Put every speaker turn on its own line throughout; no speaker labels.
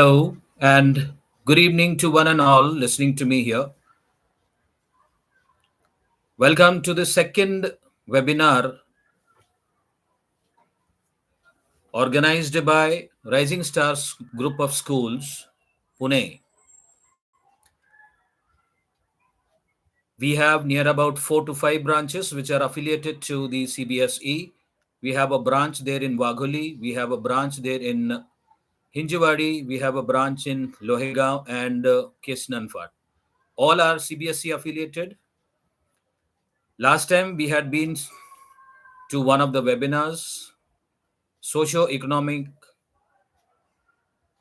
Hello and good evening to one and all listening to me here. Welcome to the second webinar organized by Rising Stars Group of Schools, Pune. We have near about 4 to 5 branches which are affiliated to the CBSE. We have a branch there in Wagholi, we have a branch there in Hinjawadi, we have a branch in Lohegaon and Kesnanfat. All are CBSE affiliated. Last time we had been to one of the webinars, socio-economic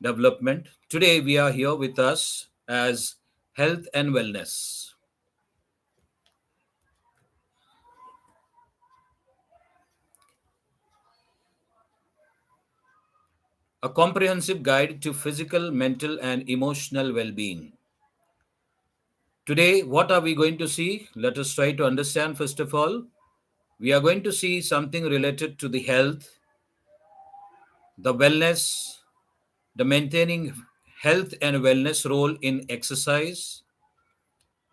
development. Today we are here with us as health and wellness, a comprehensive guide to physical, mental, and emotional well-being. Today, what are we going to see? Let us try to understand first of all. We are going to see something related to the health, the wellness, the maintaining health and wellness role in exercise.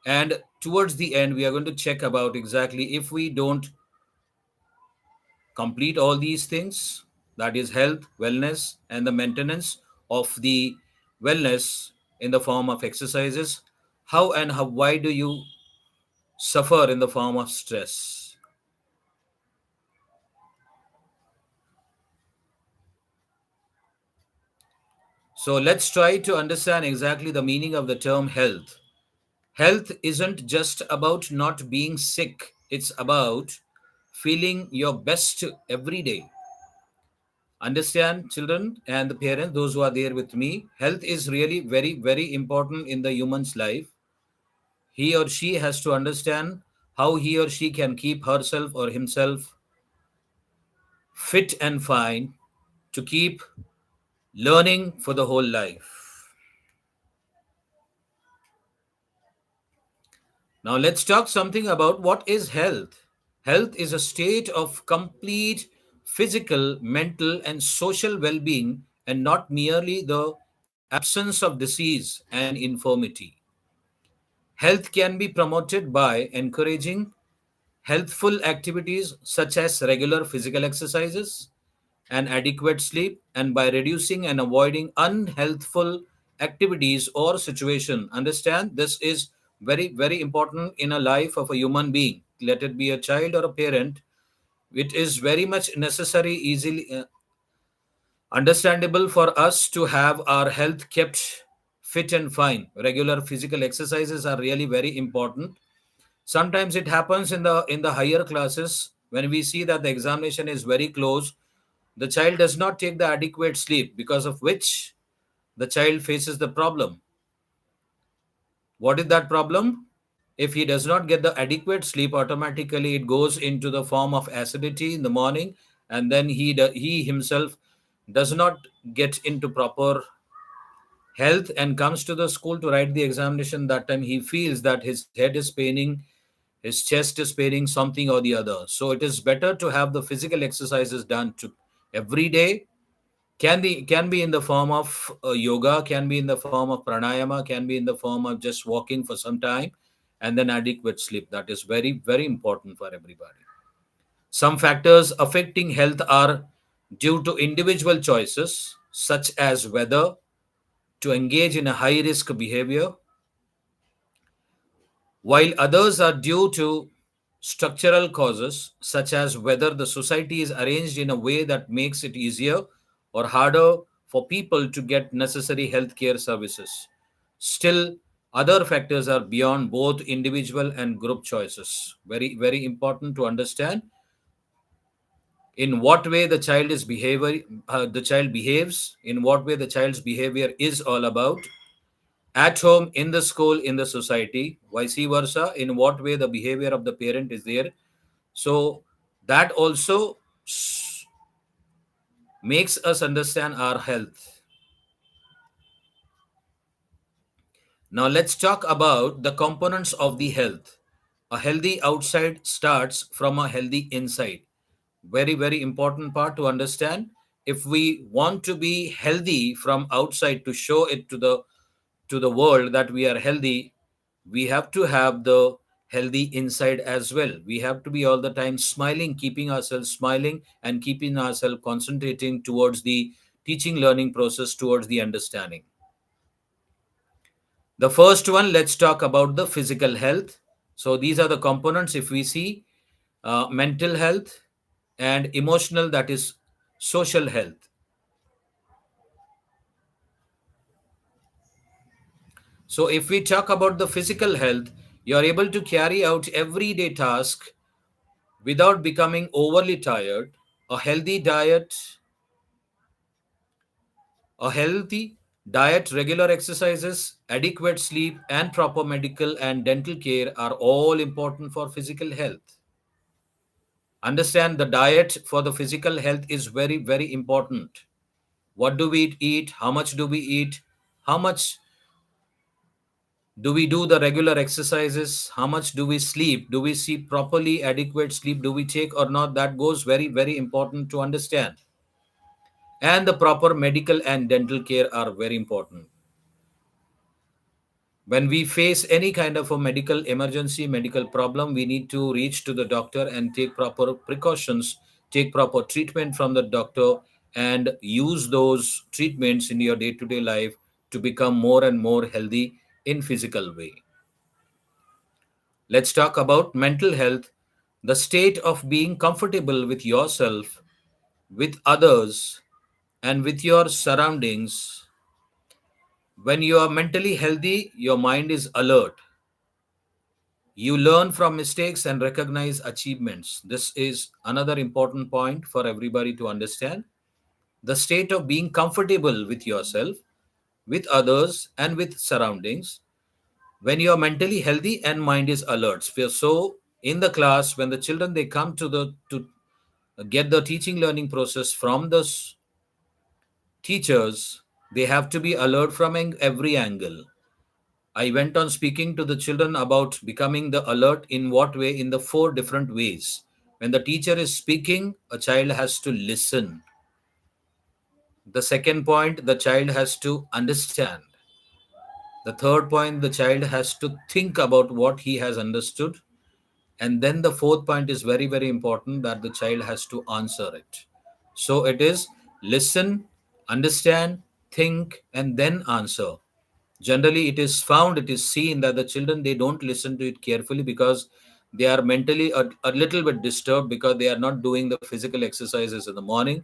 And towards the end, we are going to check about exactly if we don't complete all these things, that is health, wellness, and the maintenance of the wellness in the form of exercises, why do you suffer in the form of stress? So let's try to understand exactly the meaning of the term health. Health isn't just about not being sick, it's about feeling your best every day. Understand, children and the parents, those who are there with me, health is really very, very important in the human's life. He or she has to understand how he or she can keep herself or himself fit and fine to keep learning for the whole life. Now, let's talk something about what is health. Health is a state of complete physical, mental, and social well being, and not merely the absence of disease and infirmity. Health can be promoted by encouraging healthful activities such as regular physical exercises and adequate sleep, and by reducing and avoiding unhealthful activities or situation. Understand, this is very, very important in a life of a human being, let it be a child or a parent. It is very much necessary, easily understandable for us to have our health kept fit and fine. Regular physical exercises are really very important. Sometimes it happens in the higher classes when we see that the examination is very close, the child does not take the adequate sleep, because of which the child faces the problem. What is that problem? If he does not get the adequate sleep, automatically it goes into the form of acidity in the morning, and then he himself does not get into proper health and comes to the school to write the examination. That time he feels that his head is paining, his chest is paining, something or the other. So it is better to have the physical exercises done to every day. Can be in the form of yoga, can be in the form of pranayama, can be in the form of just walking for some time, and then adequate sleep. That is very, very important for everybody. Some factors affecting health are due to individual choices, such as whether to engage in a high risk behavior, while others are due to structural causes, such as whether the society is arranged in a way that makes it easier or harder for people to get necessary healthcare services. Still, other factors are beyond both individual and group choices. Very, very important to understand in what way the child behaves, in what way the child's behavior is all about at home, in the school, in the society, vice versa, in what way the behavior of the parent is there. So that also makes us understand our health. Now let's talk about the components of the health. A healthy outside starts from a healthy inside. Very, very important part to understand. if we want to be healthy from outside to show it to the world that we are healthy, we have to have the healthy inside as well. We have to be all the time smiling, keeping ourselves smiling and keeping ourselves concentrating towards the teaching learning process, towards the understanding. The first one, let's talk about the physical health. So these are the components. If we see mental health and emotional, that is social health. So if we talk about the physical health, you are able to carry out everyday tasks without becoming overly tired. A healthy diet, a healthy diet, regular exercises, adequate sleep, and proper medical and dental care are all important for physical health. Understand, the diet for the physical health is very, very important. What do we eat? How much do we eat? How much do we do the regular exercises? How much do we sleep? Do we sleep properly? Adequate sleep do we take or not? That goes very, very important to understand. And the proper medical and dental care are very important. When we face any kind of a medical emergency, medical problem, we need to reach to the doctor and take proper precautions, take proper treatment from the doctor, and use those treatments in your day to day life to become more and more healthy in physical way. Let's talk about mental health, the state of being comfortable with yourself, with others, and with your surroundings. When you are mentally healthy, your mind is alert. You learn from mistakes and recognize achievements. This is another important point for everybody to understand. The state of being comfortable with yourself, with others, and with surroundings. When you are mentally healthy and mind is alert. So in the class, when the children they come to get the teaching learning process from the teachers, they have to be alert from every angle. I went on speaking to the children about becoming the alert in what way? In the four different ways. When the teacher is speaking, a child has to listen. The second point, the child has to understand. The third point, the child has to think about what he has understood. And then the fourth point is very, very important, that the child has to answer it. So it is listen, understand, think, and then answer. Generally it is seen that the children they don't listen to it carefully because they are mentally a little bit disturbed because they are not doing the physical exercises in the morning.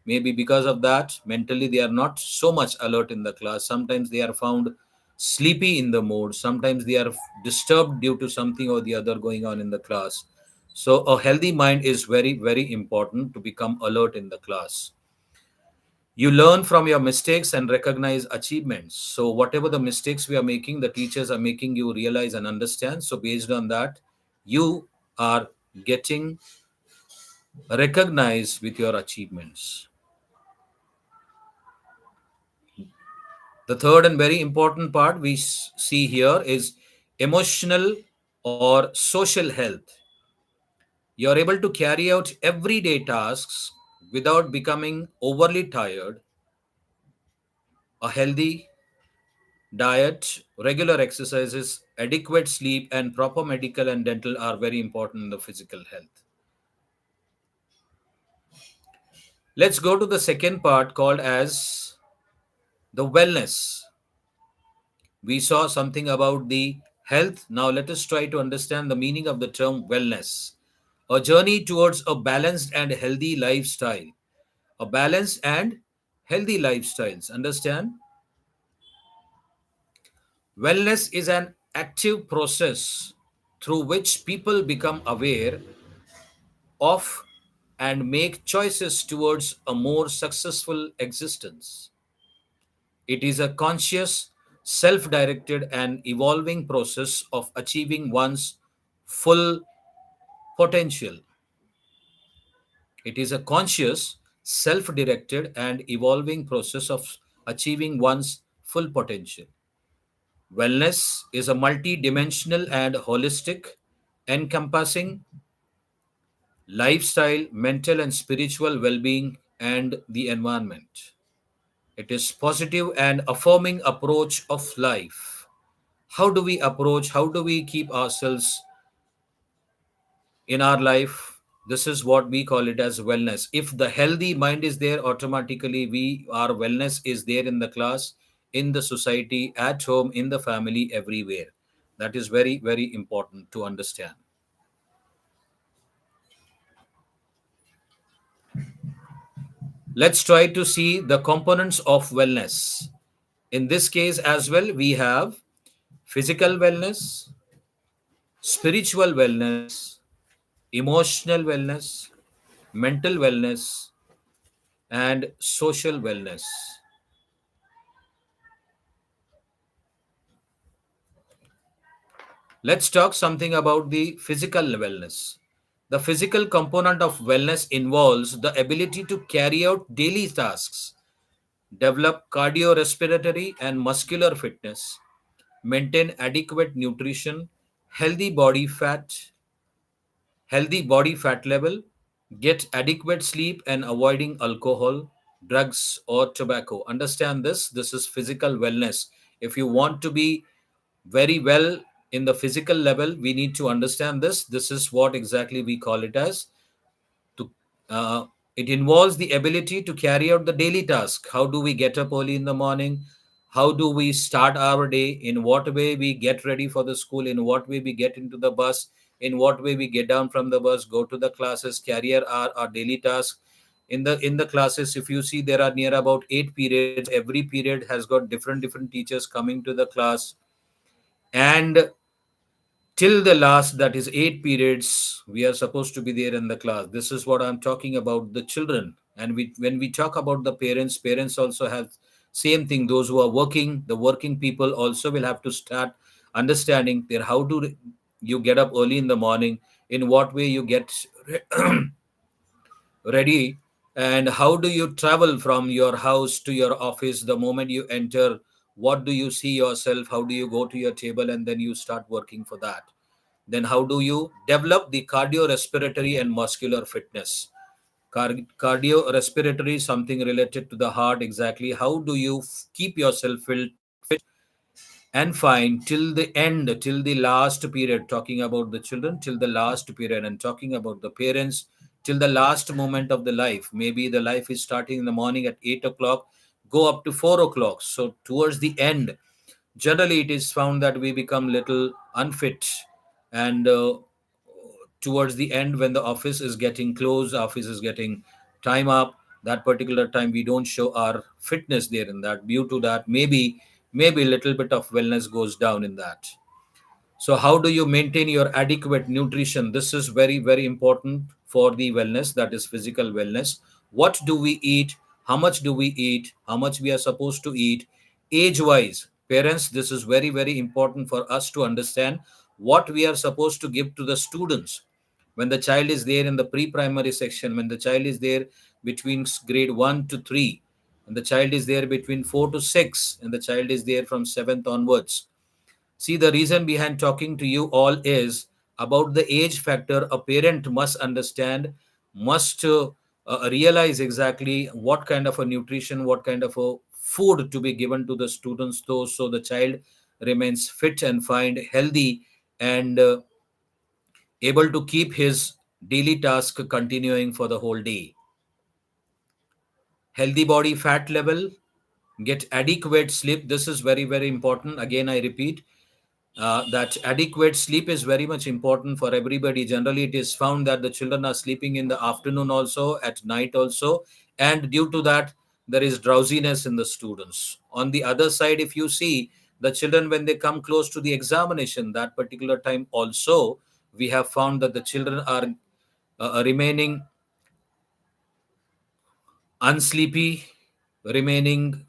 Maybe because of that, mentally they are not so much alert in the class. Sometimes they are found sleepy in the mood. Sometimes they are disturbed due to something or the other going on in the class. So a healthy mind is very, very important to become alert in the class. You learn from your mistakes and recognize achievements. So whatever the mistakes we are making, the teachers are making you realize and understand. So based on that, you are getting recognized with your achievements. The third and very important part we see here is emotional or social health. You are able to carry out everyday tasks without becoming overly tired. A healthy diet, regular exercises, adequate sleep, and proper medical and dental are very important in the physical health. Let's go to the second part called as the wellness. We saw something about the health. Now let us try to understand the meaning of the term wellness. A journey towards a balanced and healthy lifestyle. A balanced and healthy lifestyles. Understand? Wellness is an active process through which people become aware of and make choices towards a more successful existence. It is a conscious, self directed, and evolving process of achieving one's full potential. It is a conscious, self directed, and evolving process of achieving one's full potential. Wellness is a multi-dimensional and holistic, encompassing lifestyle, mental and spiritual well being and the environment. It is positive and affirming approach of life. How do we approach? How do we keep ourselves in our life? This is what we call it as wellness. If the healthy mind is there, automatically we our wellness is there in the class, in the society, at home, in the family, everywhere. That is very, very important to understand. Let's try to see the components of wellness. In this case as well, we have physical wellness, spiritual wellness, emotional wellness, mental wellness, and social wellness. Let's talk something about the physical wellness. The physical component of wellness involves the ability to carry out daily tasks, develop cardiorespiratory and muscular fitness, maintain adequate nutrition, healthy body fat, healthy body fat level, get adequate sleep, and avoiding alcohol, drugs, or tobacco. Understand this. This is physical wellness. If you want to be very well in the physical level, we need to understand this. This is what exactly we call it as to it involves the ability to carry out the daily task. How do we get up early in the morning? How do we start our day? In what way we get ready for the school? In what way we get into the bus? In what way we get down from the bus, go to the classes, carry our daily task? In the classes, if you see, there are near about 8 periods. Every period has got different teachers coming to the class, and till the last, that is 8 periods, we are supposed to be there in the class. This is what I'm talking about, the children. And when we talk about the parents also have same thing. Those who are working, the working people also will have to start understanding there. How do you get up early in the morning? In what way you get ready, and how do you travel from your house to your office? The moment you enter, what do you see yourself? How do you go to your table and then you start working for that? Then how do you develop the cardiorespiratory and muscular fitness? Cardiorespiratory, something related to the heart. Exactly, how do you keep yourself fit and fine till the end, till the last period? Talking about the children, till the last period, and talking about the parents, till the last moment of the life. Maybe the life is starting in the morning at 8 o'clock, go up to 4 o'clock. So towards the end, generally it is found that we become little unfit, and towards the end, when the office is getting closed, office is getting time up, that particular time we don't show our fitness there. In that, due to that, maybe a little bit of wellness goes down in that. So, how do you maintain your adequate nutrition? This is very, very important for the wellness, that is physical wellness. What do we eat? How much do we eat? How much we are supposed to eat? Age wise, parents, this is very, very important for us to understand what we are supposed to give to the students. When the child is there in the pre primary section, when the child is there between grade 1 to 3, and the child is there between 4 to 6, and the child is there from 7th onwards. See, the reason behind talking to you all is about the age factor. A parent must understand, must realize exactly what kind of a nutrition, what kind of a food to be given to the students, though, so the child remains fit and fine, healthy, and able to keep his daily task continuing for the whole day. Healthy body fat level, get adequate sleep. This is very, very important. Again, I repeat, that adequate sleep is very much important for everybody. Generally, it is found that the children are sleeping in the afternoon also, at night also, and due to that, there is drowsiness in the students. On the other side, if you see, the children, when they come close to the examination, that particular time also, we have found that the children are remaining unsleepy, remaining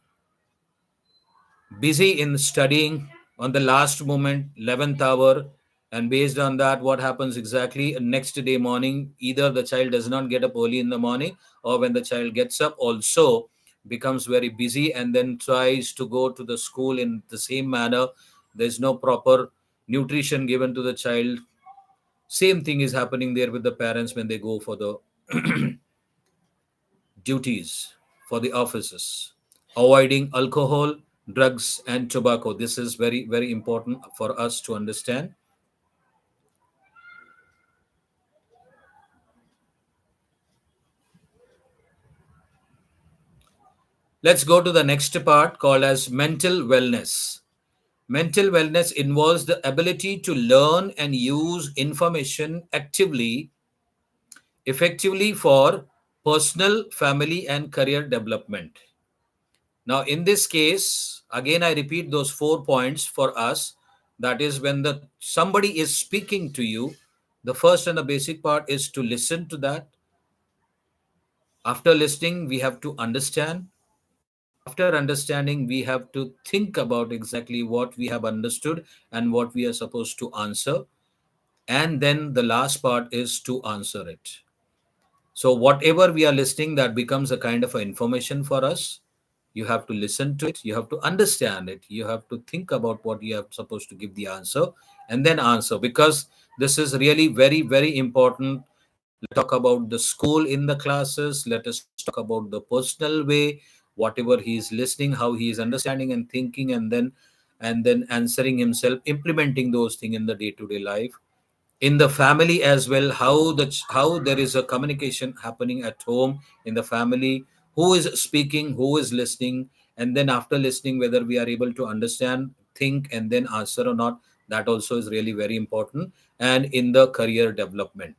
busy in studying on the last moment, 11th hour. And based on that, what happens exactly? Next day morning, either the child does not get up early in the morning, or when the child gets up, also becomes very busy and then tries to go to the school in the same manner. There's no proper nutrition given to the child. Same thing is happening there with the parents when they go for the duties for the offices, avoiding alcohol, drugs, and tobacco. This is very, very important for us to understand. Let's go to the next part called as mental wellness. Mental wellness involves the ability to learn and use information actively, effectively for personal, family, and career development. Now, in this case, again, I repeat those 4 points for us. That is, when the somebody is speaking to you, the first and the basic part is to listen to that. After listening, we have to understand. After understanding, we have to think about exactly what we have understood and what we are supposed to answer. And then the last part is to answer it. So, whatever we are listening, that becomes a kind of a information for us. You have to listen to it, you have to understand it, you have to think about what you are supposed to give the answer, and then answer, because this is really very, very important. Let's talk about the school in the classes. Let us talk about the personal way, whatever he is listening, how he is understanding and thinking, and then answering himself, implementing those things in the day-to-day life, in the family as well, how there is a communication happening at home in the family, who is speaking, who is listening, and then after listening, whether we are able to understand, think, and then answer or not. That also is really very important. And in the career development,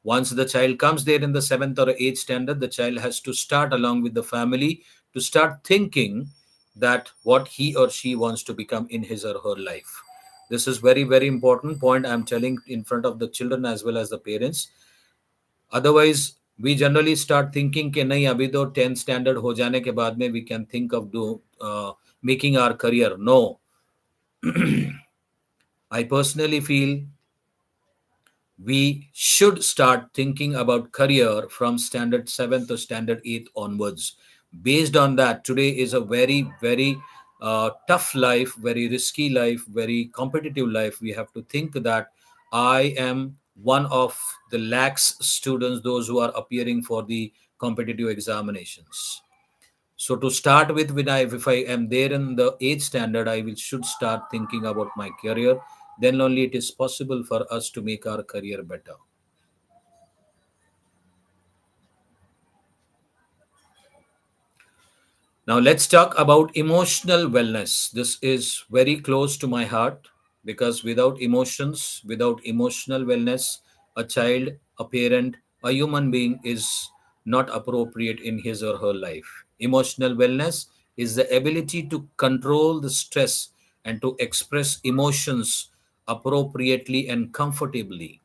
once the child comes there in the 7th or 8th standard, the child has to start along with the family to start thinking that what he or she wants to become in his or her life. This is very, very important point I'm telling in front of the children as well as the parents. Otherwise, we generally start thinking कि नहीं अभी तो 10th standard हो जाने के बाद में we can think of making our career. No, I personally feel we should start thinking about career from standard 7th or standard 8th onwards. Based on that, today is a very, very tough life, very risky life, very competitive life. We have to think that I am one of the lakhs students, those who are appearing for the competitive examinations. So to start with, if I am there in the 8th standard, should start thinking about my career. Then only it is possible for us to make our career better. Now let's talk about emotional wellness. This is very close to my heart, because without emotions, without emotional wellness, a child, a parent, a human being is not appropriate in his or her life. Emotional wellness is the ability to control the stress and to express emotions appropriately and comfortably.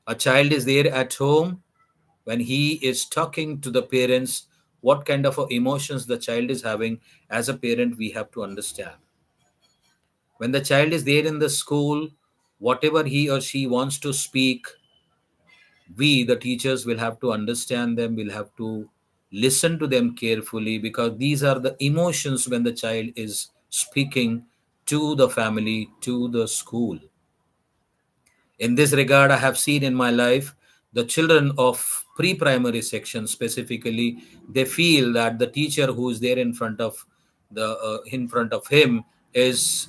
A child is there at home when he is talking to the parents, what kind of emotions the child is having. As a parent, we have to understand. When the child is there in the school, whatever he or she wants to speak, we, the teachers, will have to understand them, will have to listen to them carefully, because these are the emotions when the child is speaking to the family, to the school. In this regard, I have seen in my life the children of pre-primary section specifically, they feel that the teacher who is there in front of him is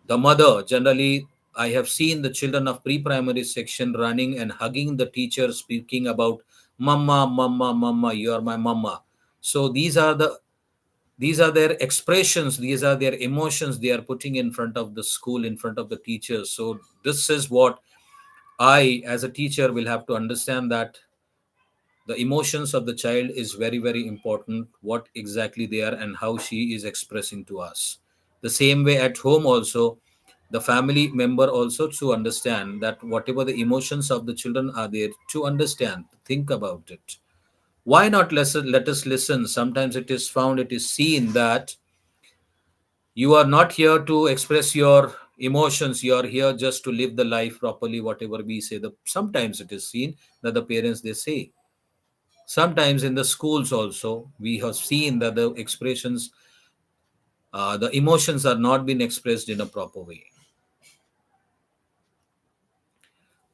the mother. Generally, I have seen the children of pre-primary section running and hugging the teacher, speaking about mama, mama, mama, you are my mama. So these are their expressions, these are their emotions they are putting in front of the school, in front of the teachers. So this is what I, as a teacher, will have to understand, that the emotions of the child is very, very important, what exactly they are and how she is expressing to us. The same way at home also, the family member also to understand that whatever the emotions of the children are there, to understand, think about it. Why not let us listen? Sometimes it is found, it is seen that you are not here to express your emotions, you are here just to live the life properly, whatever we say. Sometimes it is seen that the parents, they say. Sometimes in the schools also, we have seen that the expressions, the emotions are not being expressed in a proper way.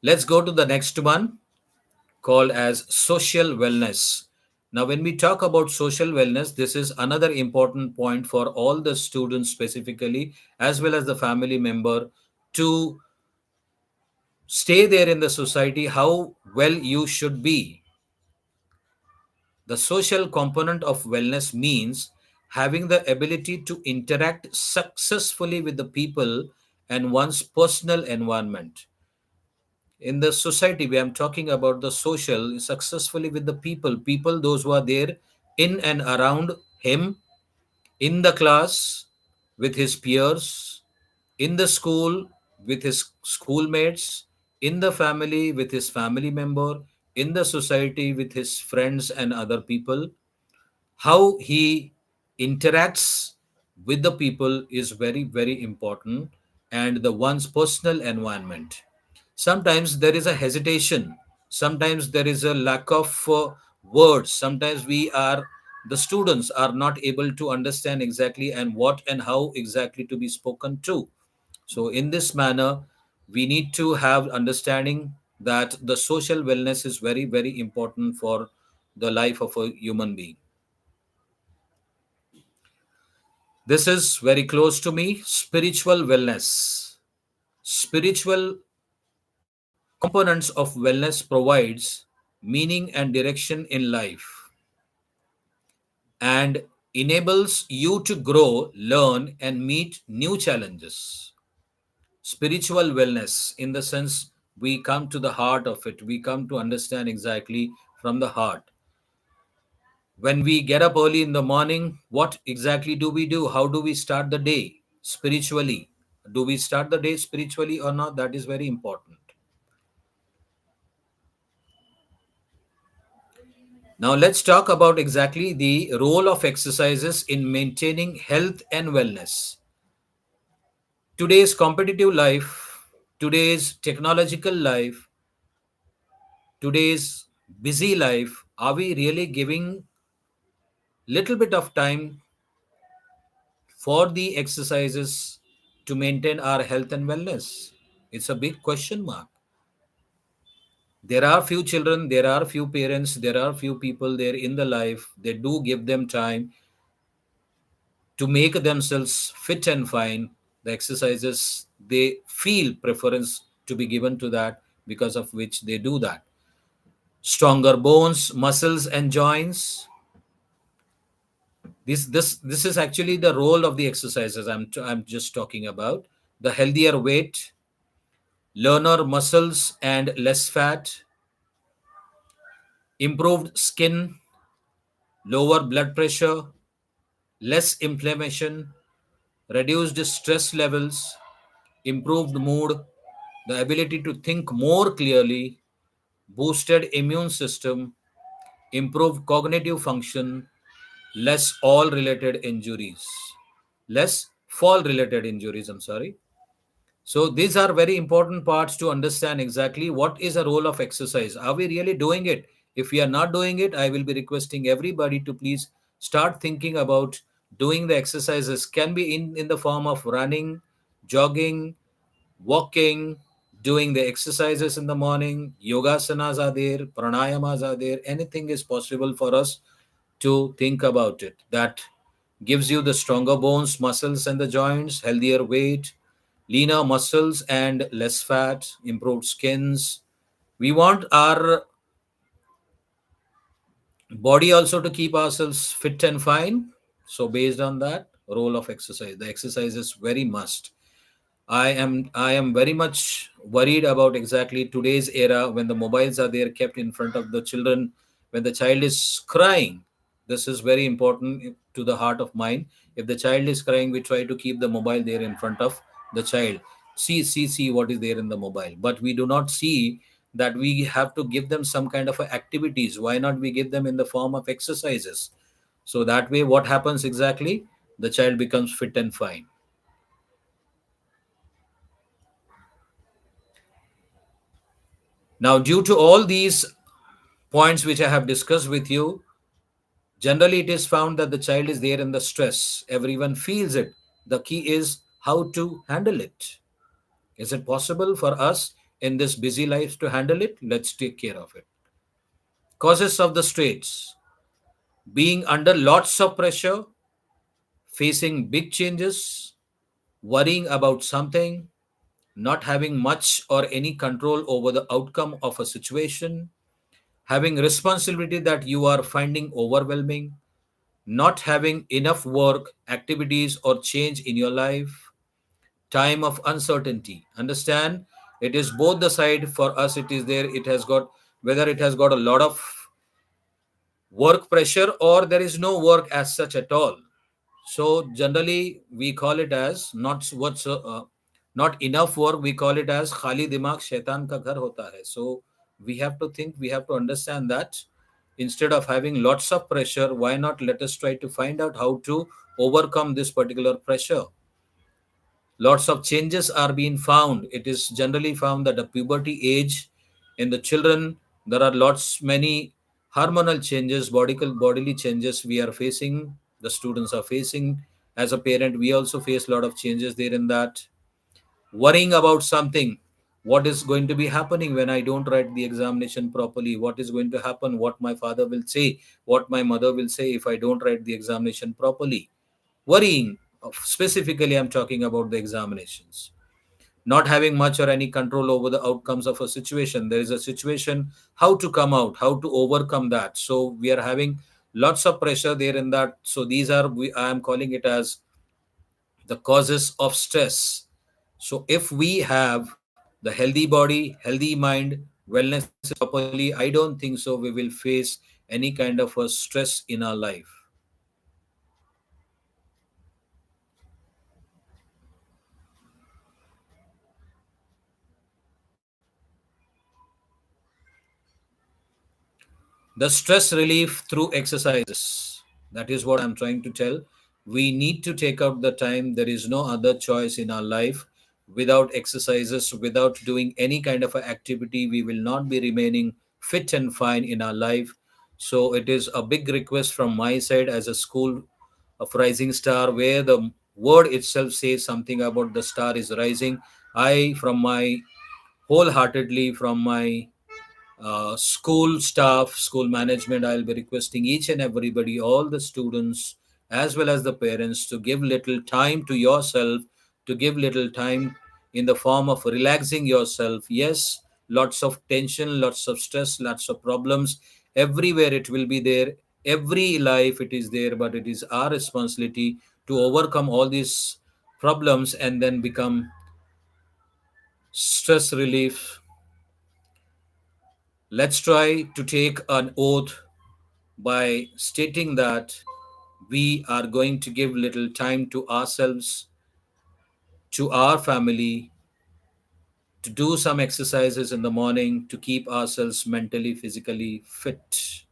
Let's go to the next one, called as social wellness. Now, when we talk about social wellness, this is another important point for all the students specifically, as well as the family member, to stay there in the society, how well you should be. The social component of wellness means having the ability to interact successfully with the people and one's personal environment. In the society, where I'm talking about the social, successfully with the people, those who are there in and around him, in the class, with his peers, in the school, with his schoolmates, in the family, with his family member, in the society, with his friends and other people. How he interacts with the people is very, very important, and the one's personal environment. Sometimes there is a hesitation, sometimes there is a lack of words, sometimes the students are not able to understand exactly and what and how exactly to be spoken to. So in this manner, we need to have understanding that the social wellness is very, very important for the life of a human being. This is very close to me. Spiritual wellness. Spiritual components of wellness provides meaning and direction in life and enables you to grow, learn, and meet new challenges. Spiritual wellness, in the sense we come to the heart of it, we come to understand exactly from the heart. When we get up early in the morning, what exactly do we do? How do we start the day spiritually? Do we start the day spiritually or not? That is very important. Now, let's talk about exactly the role of exercises in maintaining health and wellness. Today's competitive life, today's technological life, today's busy life, are we really giving little bit of time for the exercises to maintain our health and wellness? It's a big question mark. There are few children, there are few parents, there are few people there in the life. They do give them time to make themselves fit and fine. The exercises, they feel preference to be given to that, because of which they do that. Stronger bones, muscles, and joints. This is actually the role of the exercises I'm just talking about. The healthier weight, learner muscles and less fat, improved skin, lower blood pressure, less inflammation, reduced stress levels, improved mood, the ability to think more clearly, boosted immune system, improved cognitive function, less all related injuries, less fall related injuries, I'm sorry. So these are very important parts to understand exactly what is the role of exercise. Are we really doing it? If we are not doing it, I will be requesting everybody to please start thinking about doing the exercises. Can be in the form of running, jogging, walking, doing the exercises in the morning, yogasanas are there, pranayamas are there. Anything is possible for us to think about it. That gives you the stronger bones, muscles, and the joints, healthier weight, leaner muscles, and less fat, improved skins. We want our body also to keep ourselves fit and fine. So, based on that, role of exercise, the exercise is very must. I am very much worried about exactly today's era, when the mobiles are there kept in front of the children, when the child is crying. This is very important to the heart of mine. If the child is crying, we try to keep the mobile there in front of the child. See what is there in the mobile. But we do not see that we have to give them some kind of activities. Why not we give them in the form of exercises? So that way, what happens exactly? The child becomes fit and fine. Now, due to all these points which I have discussed with you, generally it is found that the child is there in the stress. Everyone feels it. The key is how to handle it. Is it possible for us in this busy life to handle it? Let's take care of it. Causes of the straits. being under lots of pressure, facing big changes, worrying about something, not having much or any control over the outcome of a situation, having responsibility that you are finding overwhelming, not having enough work, activities, or change in your life, time of uncertainty. Understand, it is both the side. For us it is there, it has got, whether it has got a lot of work pressure or there is no work as such at all. So generally we call it as not enough work. We call it as khali dimag shaitan ka ghar hota hai. So we have to think, we have to understand that instead of having lots of pressure, why not let us try to find out how to overcome this particular pressure. Lots of changes are being found. It is generally found that the puberty age in the children, there are lots many hormonal changes, bodily changes we are facing, the students are facing. As a parent, we also face a lot of changes there in that. Worrying about something. What is going to be happening when I don't write the examination properly? What is going to happen? What my father will say? What my mother will say if I don't write the examination properly? Worrying. Specifically, I'm talking about the examinations. Not having much or any control over the outcomes of a situation. There is a situation, how to come out, how to overcome that. So we are having lots of pressure there in that. So these are, I am calling it as the causes of stress. So if we have the healthy body, healthy mind, wellness is properly, I don't think so we will face any kind of a stress in our life. The stress relief through exercises. That is what I'm trying to tell. We need to take out the time. There is no other choice in our life. Without exercises, without doing any kind of a activity, we will not be remaining fit and fine in our life. So it is a big request from my side as a school of rising star, where the word itself says something about the star is rising. I, from my wholeheartedly, from my school staff, school management, I'll be requesting each and everybody, all the students as well as the parents, to give little time to yourself, to give little time in the form of relaxing yourself. Yes, lots of tension, lots of stress, lots of problems. Everywhere it will be there. Every life it is there, but it is our responsibility to overcome all these problems and then become stress relief. Let's try to take an oath by stating that we are going to give little time to ourselves, to our family, to do some exercises in the morning to keep ourselves mentally, physically fit.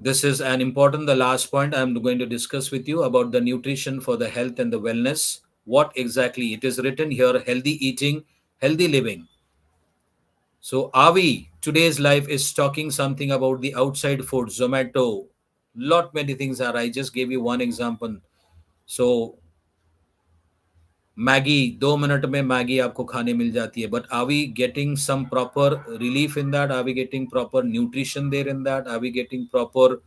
This is an important, the last point I'm going to discuss with you about the nutrition for the health and the wellness. What exactly? It is written here, healthy eating, healthy living. So, are we? Today's life is talking something about the outside food, Zomato. Lot many things are. I just gave you one example. So, Maggi 2 minute में Maggi आपको खाने मिल जाती है but are we getting some proper relief in that are we getting proper nutrition there in that are we getting proper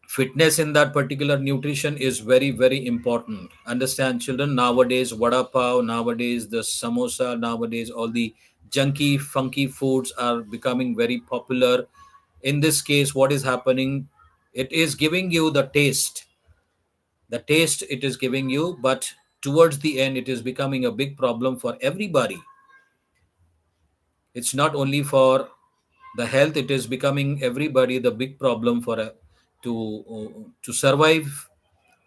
fitness in that particular nutrition is very very important. Understand, children, nowadays vada pav, nowadays the samosa, nowadays all the junky funky foods are becoming very popular. In this case, what is happening, it is giving you the taste it is giving you, but towards the end it is becoming a big problem for everybody. It's not only for the health, it is becoming everybody the big problem for to survive.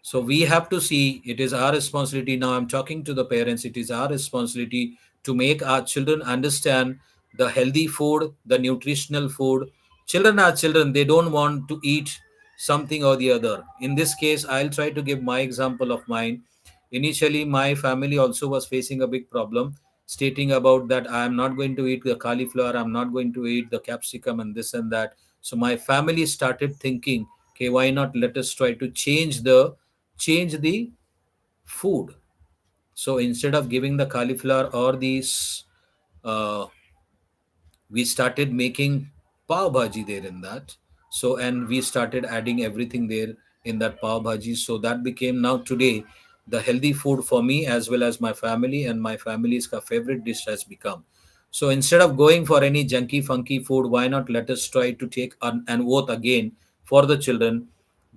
So we have to see, it is our responsibility. Now I'm talking to the parents, it is our responsibility to make our children understand the healthy food, the nutritional food. Children are children, they don't want to eat something or the other. In this case, I'll try to give my example of mine. Initially my family also was facing a big problem, stating about that I am not going to eat the cauliflower, I'm not going to eat the capsicum and this and that. So my family started thinking, okay, why not let us try to change the food. So instead of giving the cauliflower or these uh, we started making pav bhaji there in that. So, and we started adding everything there in that pav bhaji. So that became now today the healthy food for me as well as my family, and my family's favorite dish has become. So instead of going for any junky funky food, why not let us try to take an oath again for the children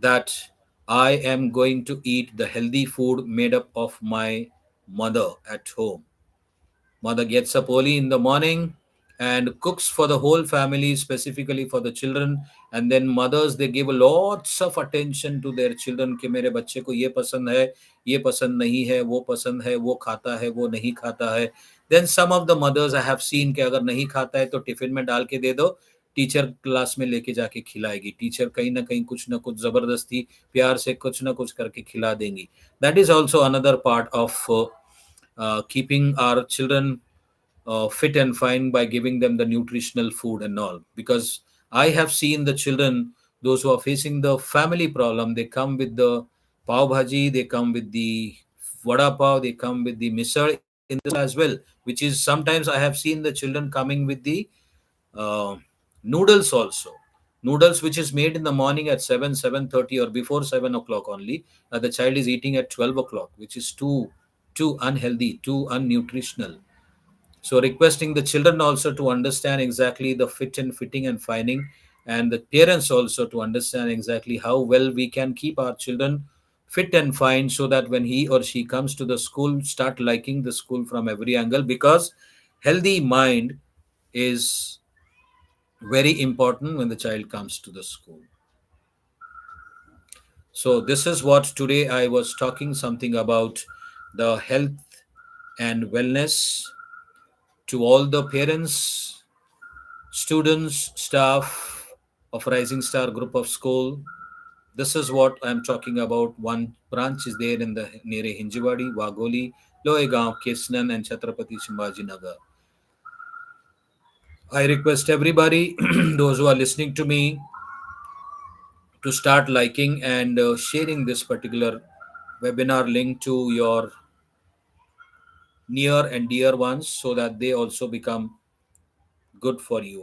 that I am going to eat the healthy food made up of my mother at home. Mother gets up early in the morning and cooks for the whole family, specifically for the children. And then mothers, they give lots of attention to their children कि मेरे बच्चे को ये पसंद नहीं है, वो पसंद है, वो खाता है, वो नहीं खाता है. Then some of the mothers I have seen कि अगर नहीं खाता है तो टिफिन में डाल के दे दो, टीचर क्लास में लेके जाके खिलाएगी. टीचर कहीं ना कुछ जबरदस्ती प्यार से कुछ ना कुछ करके खिला देंगी. That is also another part of keeping our children fit and fine by giving them the nutritional food and all. Because I have seen the children, those who are facing the family problem, they come with the pav bhaji, they come with the vada pav, they come with the misal in this as well, which is sometimes I have seen the children coming with the uh, noodles also. Noodles which is made in the morning at 7:30 or before 7 o'clock only. The child is eating at 12 o'clock, which is too unhealthy, too unnutritional. So requesting the children also to understand exactly the fit and fitting and fining, and the parents also to understand exactly how well we can keep our children fit and fine, so that when he or she comes to the school, start liking the school from every angle, because healthy mind is very important when the child comes to the school. So this is what today I was talking something about the health and wellness to all the parents, students, staff of Rising Star Group of School. This is what I'm talking about. One branch is there in the near Hinjawadi, Wagoli, Loegaon, Kesnan, and Chhatrapati Shivaji Nagar. I request everybody, those who are listening to me, to start liking and sharing this particular webinar link to your near and dear ones, so that they also become good for you all.